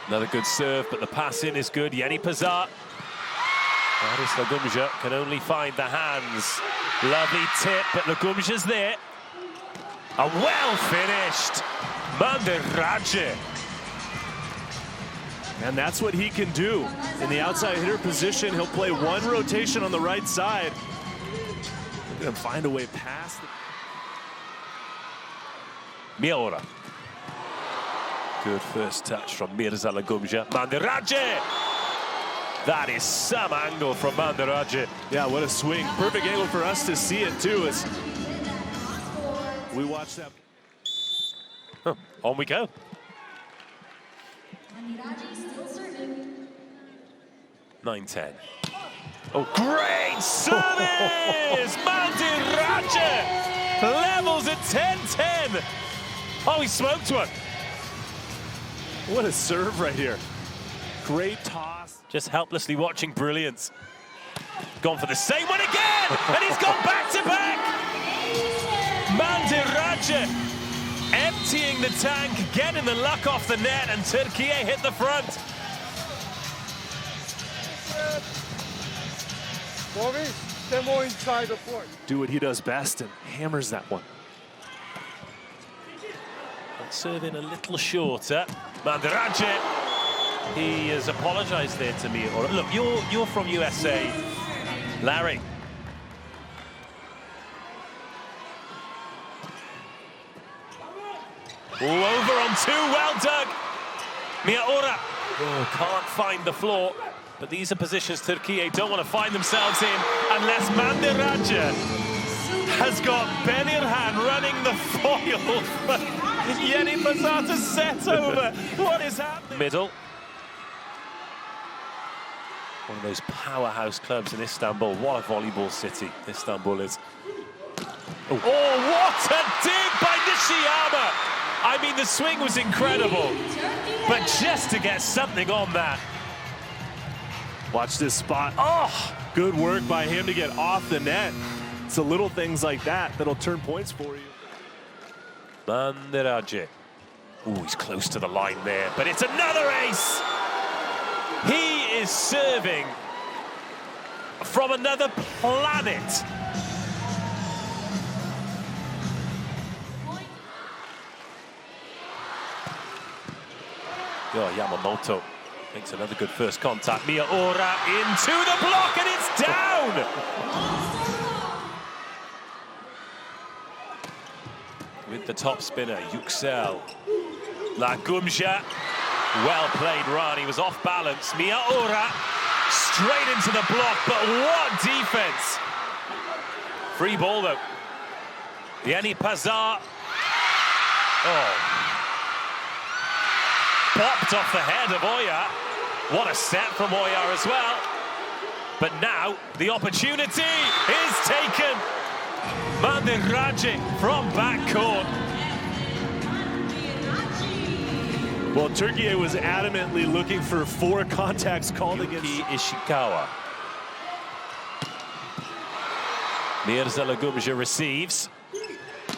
Another good serve, but the pass in is good. Yeni Pazar. Aris Lagumja can only find the hands. Lovely tip, but Lagumja's there. A well finished Mandiraci. And that's what he can do. In the outside hitter position, he'll play one rotation on the right side. Look at him find a way past. Miaora. Good first touch from Mirza Lagumja. Mandiraci! That is some angle from Mandiraci. Yeah, what a swing. Perfect angle for us to see it, too, as we watch that. On we go. 9-10. Oh, great service! Mandiraci levels at 10-10. Oh, he smoked one. What a serve right here. Great toss. Just helplessly watching brilliance. Gone for the same one again! And he's gone back-to-back! Mandiraci emptying the tank, getting the luck off the net, and Türkiye hit the front. Stay more inside the court. Do what he does best and hammers that one. Serving a little shorter. Mandiraci. He has apologized there to me. Look, you're from USA, Larry. Over on two, well dug. Miaora. Oh, can't find the floor. But these are positions Türkiye don't want to find themselves in unless Mandiraci has got Benirhan running the foil for Yeni Pazar to set over. What is happening? Middle. One of those powerhouse clubs in Istanbul. What a volleyball city Istanbul is. Oh, what a dig by Nishiyama! I mean, the swing was incredible, but just to get something on that. Watch this spot. Oh, good work by him to get off the net. It's the little things like that that'll turn points for you. Mandiraci. Oh, he's close to the line there, but it's another ace. He is serving from another planet. Oh, Yamamoto makes another good first contact. Miaora into the block, and it's down. With the top spinner, Yüksel. Lagumja. Well played run. He was off balance. Miaora straight into the block, but what defense. Free ball, though. Yeni Pazar. Oh. Popped off the head of Oya. What a set from Oya as well. But now the opportunity is taken. Mandiraci from backcourt. Well, Türkiye was adamantly looking for 4 contacts called against Ishikawa. Mirza Lagumja receives.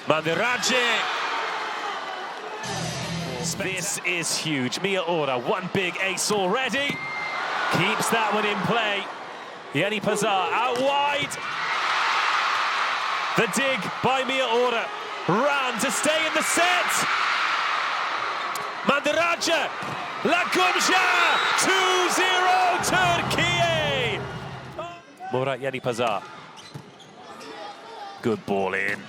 Mandiraci. This is huge. Miaora, one big ace already. Keeps that one in play. Yeni Pazar out wide. The dig by Miaora. Ran to stay in the set. Mandiraci. Lagumja. 2-0 Türkiye. Murat Yeni Pazar. Good ball in.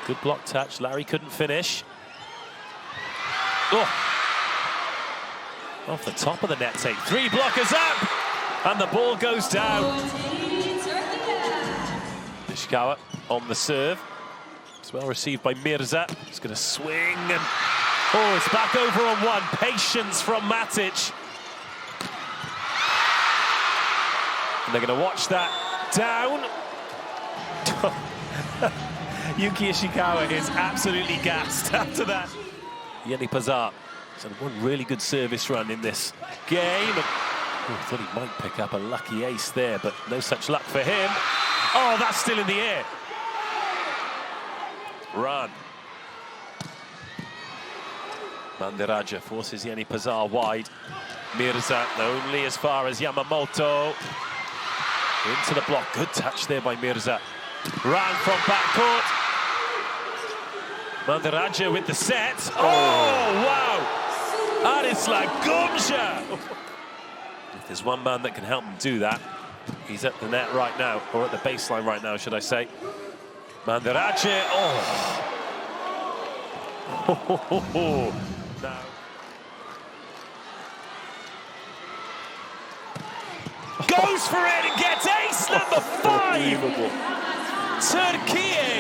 Good block touch. Larry couldn't finish. Oh. Off the top of the net take. 3 blockers up. And the ball goes down. Ishikawa on the serve. It's well received by Mirza. He's going to swing and... Oh, it's back over on one. Patience from Matic. And they're going to watch that down. Yuki Ishikawa is absolutely gassed after that. Yeni Pazar has had one really good service run in this game. Oh, thought he might pick up a lucky ace there, but no such luck for him. Oh, that's still in the air. Run. Mandiraci forces Yeni Pazar wide. Mirza only as far as Yamamoto. Into the block. Good touch there by Mirza. Ran from backcourt. Mandiraci with the set. Oh, wow! Arislan Gumja! If there's one man that can help him do that, he's at the net right now, or at the baseline right now, should I say. Mandiraci, oh! Now. Goes for it and gets ace number 5! Türkiye